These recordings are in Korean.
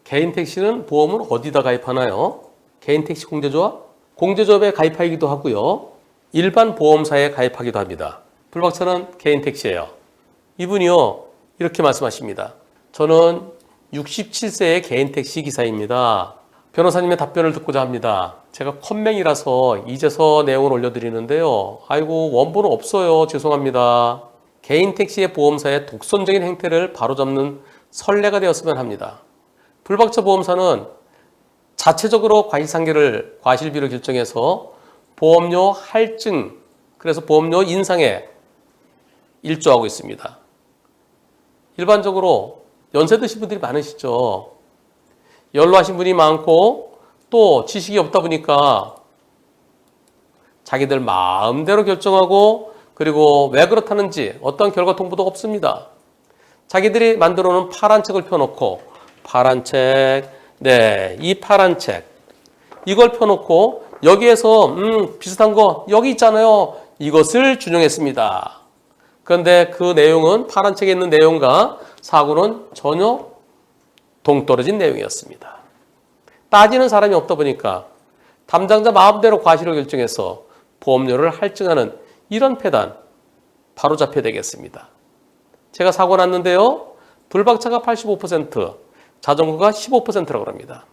개인 택시는 보험을 어디다 가입하나요? 개인 택시 공제조합? 공제조합에 가입하기도 하고요. 일반 보험사에 가입하기도 합니다. 불박차는 개인 택시예요. 이분이요, 이렇게 말씀하십니다. 저는 67세의 개인 택시 기사입니다. 변호사님의 답변을 듣고자 합니다. 제가 컴맹이라서 이제서 내용을 올려드리는데요. 아이고, 원본은 없어요. 죄송합니다. 개인 택시의 보험사의 독선적인 행태를 바로잡는 선례가 되었으면 합니다. 불박차 보험사는 자체적으로 과실비를 결정해서 보험료 할증, 그래서 보험료 인상에 일조하고 있습니다. 일반적으로 연세 드신 분들이 많으시죠. 연로하신 분이 많고 또 지식이 없다 보니까 자기들 마음대로 결정하고, 그리고 왜 그렇다는지 어떤 결과 통보도 없습니다. 자기들이 만들어 놓은 파란 책을 펴놓고, 파란 책, 네, 이 파란 책, 이걸 펴놓고 여기에서 비슷한 거 여기 있잖아요. 이것을 준용했습니다. 그런데 그 내용은, 파란 책에 있는 내용과 사고는 전혀 동떨어진 내용이었습니다. 따지는 사람이 없다 보니까 담당자 마음대로 과실을 결정해서 보험료를 할증하는 이런 패단 바로 잡혀야 되겠습니다. 제가 사고 났는데요. 불박차가 85%, 자전거가 15%라고 합니다.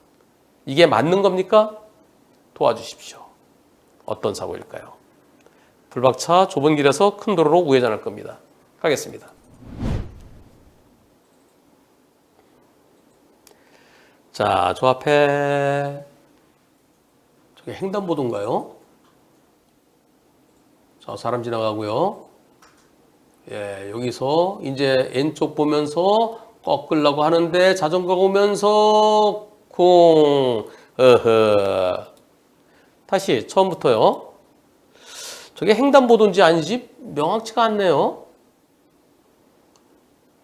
이게 맞는 겁니까? 도와주십시오. 어떤 사고일까요? 불박차 좁은 길에서 큰 도로로 우회전할 겁니다. 가겠습니다. 자, 저 앞에 저게 횡단보도인가요? 자, 사람 지나가고요. 예, 여기서 이제 왼쪽 보면서 꺾으려고 하는데 자전거가 오면서 다시 처음부터요. 저게 횡단보도인지 아닌지 명확치가 않네요.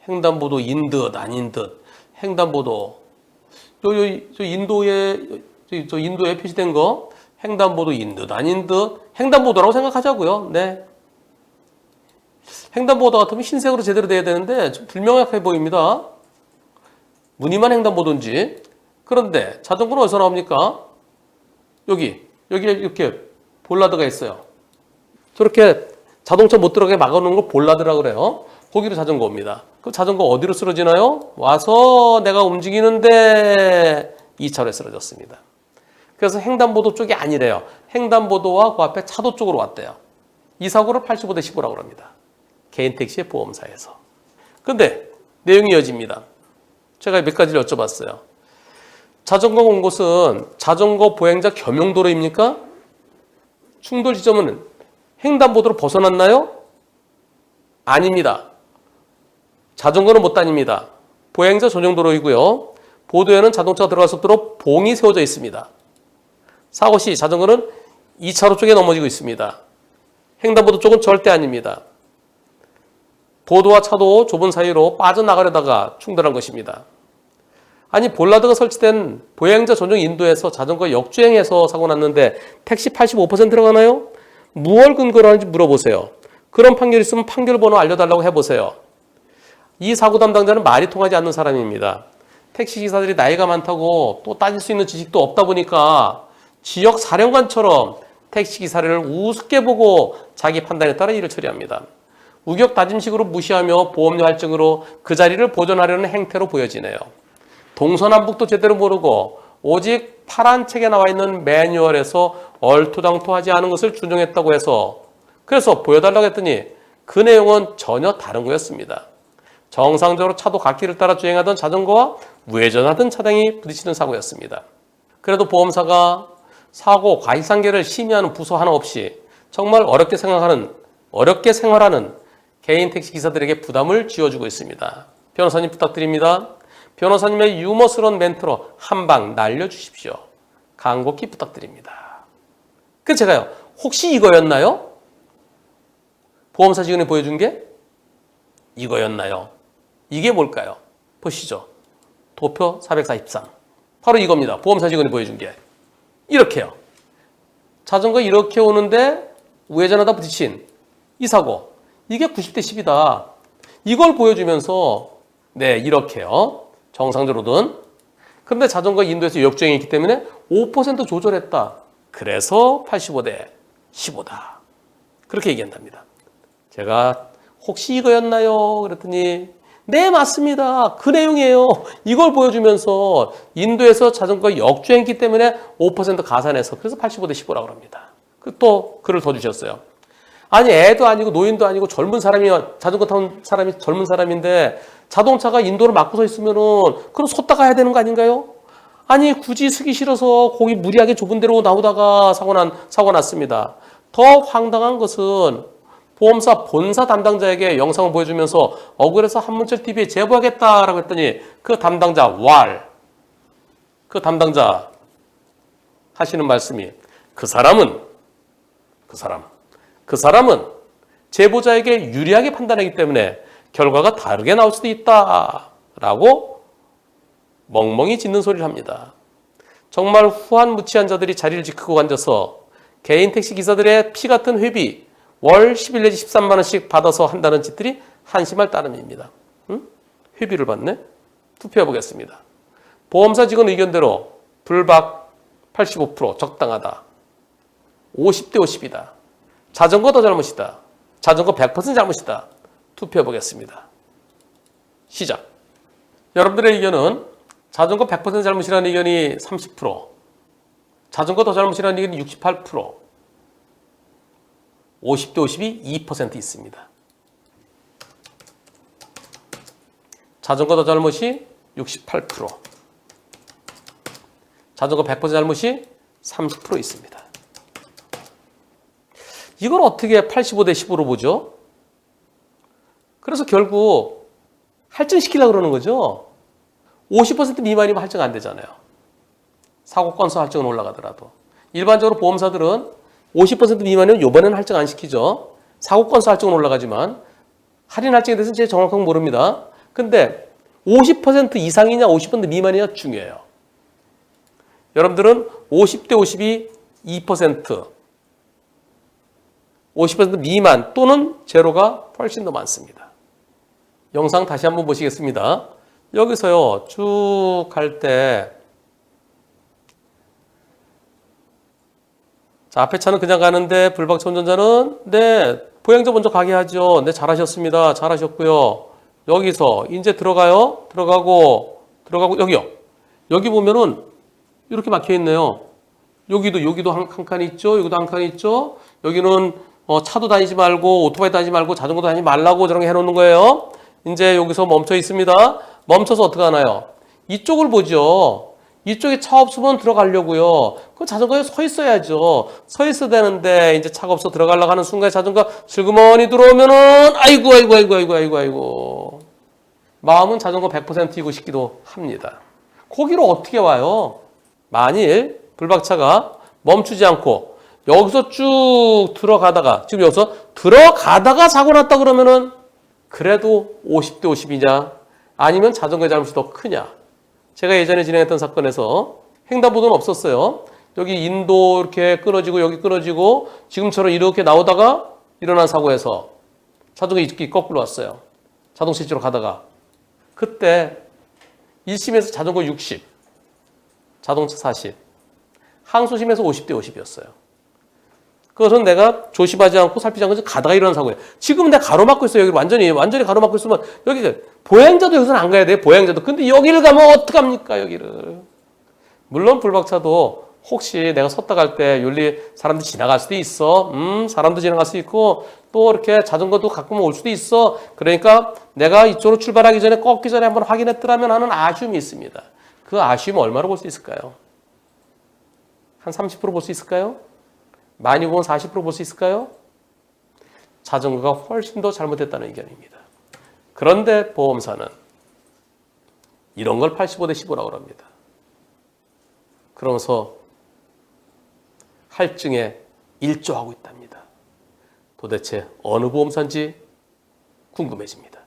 횡단보도인 듯 아닌 듯. 횡단보도. 저 인도에 표시된 거 횡단보도인 듯 아닌 듯. 횡단보도라고 생각하자고요. 네. 횡단보도 같으면 흰색으로 제대로 돼야 되는데 좀 불명확해 보입니다. 무늬만 횡단보도인지. 그런데 자전거는 어디서 나옵니까? 여기에 이렇게 볼라드가 있어요. 저렇게 자동차 못 들어가게 막아놓은 걸 볼라드라고 그래요. 거기로 자전거 옵니다. 그럼 자전거 어디로 쓰러지나요? 와서 내가 움직이는데 2차로에 쓰러졌습니다. 그래서 횡단보도 쪽이 아니래요. 횡단보도와 그 앞에 차도 쪽으로 왔대요. 이 사고를 85대 15라고 합니다. 개인 택시의 보험사에서. 근데 내용이 이어집니다. 제가 몇 가지를 여쭤봤어요. 자전거가 온 곳은 자전거 보행자 겸용도로입니까? 충돌 지점은 횡단보도로 벗어났나요? 아닙니다. 자전거는 못 다닙니다. 보행자 전용도로이고요. 보도에는 자동차가 들어갈 수 없도록 봉이 세워져 있습니다. 사고 시 자전거는 2차로 쪽에 넘어지고 있습니다. 횡단보도 쪽은 절대 아닙니다. 보도와 차도 좁은 사이로 빠져나가려다가 충돌한 것입니다. 아니, 볼라드가 설치된 보행자 전용 인도에서 자전거 역주행해서 사고 났는데 택시 85% 들어가나요? 무얼 근거로 하는지 물어보세요. 그런 판결이 있으면 판결 번호 알려달라고 해보세요. 이 사고 담당자는 말이 통하지 않는 사람입니다. 택시기사들이 나이가 많다고 또 따질 수 있는 지식도 없다 보니까 지역 사령관처럼 택시기사를 우습게 보고 자기 판단에 따라 일을 처리합니다. 우격 다짐식으로 무시하며 보험료 할증으로 그 자리를 보존하려는 행태로 보여지네요. 동서남북도 제대로 모르고 오직 파란 책에 나와 있는 매뉴얼에서 얼토당토하지 않은 것을 준용했다고 해서, 그래서 보여달라고 했더니 그 내용은 전혀 다른 거였습니다. 정상적으로 차도 갓길을 따라 주행하던 자전거와 우회전하던 차량이 부딪히는 사고였습니다. 그래도 보험사가 사고 과실상계를 심의하는 부서 하나 없이 정말 어렵게 생활하는 개인 택시 기사들에게 부담을 지어주고 있습니다. 변호사님 부탁드립니다. 변호사님의 유머스러운 멘트로 한 방 날려주십시오. 간곡히 부탁드립니다. 그래서 제가요, 혹시 이거였나요? 보험사 직원이 보여준 게 이거였나요? 이게 뭘까요? 보시죠. 도표 443. 바로 이겁니다. 보험사 직원이 보여준 게. 이렇게요. 자전거 이렇게 오는데 우회전하다 부딪힌 이 사고. 이게 90대 10이다. 이걸 보여주면서 네, 이렇게요. 정상적으로든. 그런데 자전거가 인도에서 역주행했기 때문에 5% 조절했다. 그래서 85대 15다. 그렇게 얘기한답니다. 제가 혹시 이거였나요? 그랬더니 네, 맞습니다. 그 내용이에요. 이걸 보여주면서 인도에서 자전거가 역주행했기 때문에 5% 가산해서 그래서 85대 15라고 합니다. 또 글을 더 주셨어요. 아니, 애도 아니고 노인도 아니고 젊은 사람이, 자전거 타는 사람이 젊은 사람인데 자동차가 인도를 막고 서 있으면은 그럼 섰다 가야 되는 거 아닌가요? 아니, 굳이 서기 싫어서 거기 무리하게 좁은 데로 나오다가 사고 났습니다. 더 황당한 것은 보험사 본사 담당자에게 영상을 보여주면서 억울해서 한문철 TV에 제보하겠다라고 했더니 그 담당자 그 담당자 하시는 말씀이 그 사람은 제보자에게 유리하게 판단하기 때문에 결과가 다르게 나올 수도 있다라고 멍멍이 짖는 소리를 합니다. 정말 후한무치한 자들이 자리를 지키고 앉아서 개인 택시 기사들의 피 같은 회비 월 11 내지 13만 원씩 받아서 한다는 짓들이 한심할 따름입니다. 회비를 받네? 투표해 보겠습니다. 보험사 직원 의견대로 불박 85% 적당하다. 50대 50이다. 자전거 더 잘못이다. 자전거 100% 잘못이다. 투표해 보겠습니다. 시작. 여러분들의 의견은 자전거 100% 잘못이라는 의견이 30%, 자전거 더 잘못이라는 의견이 68%, 50대 50이 2% 있습니다. 자전거 더 잘못이 68%, 자전거 100% 잘못이 30% 있습니다. 이걸 어떻게 85대 15로 보죠? 그래서 결국 할증시키려고 그러는 거죠. 50% 미만이면 할증 안 되잖아요. 사고 건수 할증은 올라가더라도. 일반적으로 보험사들은 50% 미만이면 이번에는 할증 안 시키죠. 사고 건수 할증은 올라가지만 할인 할증에 대해서는 제가 정확하게 모릅니다. 근데 50% 이상이냐 50% 미만이냐 중요해요. 여러분들은 50대 50이 2%, 50% 미만 또는 제로가 훨씬 더 많습니다. 영상 다시 한번 보시겠습니다. 여기서요, 쭉 갈 때, 자, 앞에 차는 그냥 가는데, 불박차 운전자는, 네, 보행자 먼저 가게 하죠. 네, 잘하셨습니다. 잘하셨고요. 여기서, 이제 들어가요. 들어가고, 여기요. 여기 보면은, 이렇게 막혀 있네요. 여기도 한 칸 있죠. 여기도 한 칸 있죠. 여기는, 차도 다니지 말고, 오토바이 다니지 말고, 자전거 다니지 말라고 저런 게 해놓는 거예요. 이제 여기서 멈춰 있습니다. 멈춰서 어떻게 하나요? 이쪽을 보죠. 이쪽에 차 없으면 들어가려고요. 그 자전거에 서 있어야죠. 서 있어야 되는데 이제 차가 없어 들어가려고 하는 순간에 자전거 슬그머니 들어오면은 아이고. 마음은 자전거 100%이고 싶기도 합니다. 거기로 어떻게 와요? 만일 불박차가 멈추지 않고 여기서 쭉 들어가다가 지금 여기서 들어가다가 사고 났다 그러면은 그래도 50대 50이냐? 아니면 자전거의 잘못이 더 크냐? 제가 예전에 진행했던 사건에서 횡단보도는 없었어요. 여기 인도 이렇게 끊어지고 여기 끊어지고 지금처럼 이렇게 나오다가 일어난 사고에서 자전거 이렇게 거꾸로 왔어요. 자동차 뒤로 가다가 그때 1심에서 자전거 60, 자동차 40, 항소심에서 50대 50이었어요. 그것은 내가 조심하지 않고 살피지 않고 가다가 일어난 사고예요. 지금 내가 가로막고 있어요. 여기 완전히 가로막고 있으면 여기 보행자도 여기서는 안 가야 돼요. 보행자도. 근데 여기를 가면 어떡합니까? 여기를. 물론 불박차도 혹시 내가 섰다 갈 때 윤리 사람들 지나갈 수도 있어. 사람도 지나갈 수 있고 또 이렇게 자전거도 가끔 올 수도 있어. 그러니까 내가 이쪽으로 출발하기 전에 꺾기 전에 한번 확인했더라면 하는 아쉬움이 있습니다. 그 아쉬움 얼마로 볼 수 있을까요? 한 30% 볼 수 있을까요? 많이 보면 40% 볼 수 있을까요? 자전거가 훨씬 더 잘못됐다는 의견입니다. 그런데 보험사는 이런 걸 85대 15라고 합니다. 그러면서 할증에 일조하고 있답니다. 도대체 어느 보험사인지 궁금해집니다.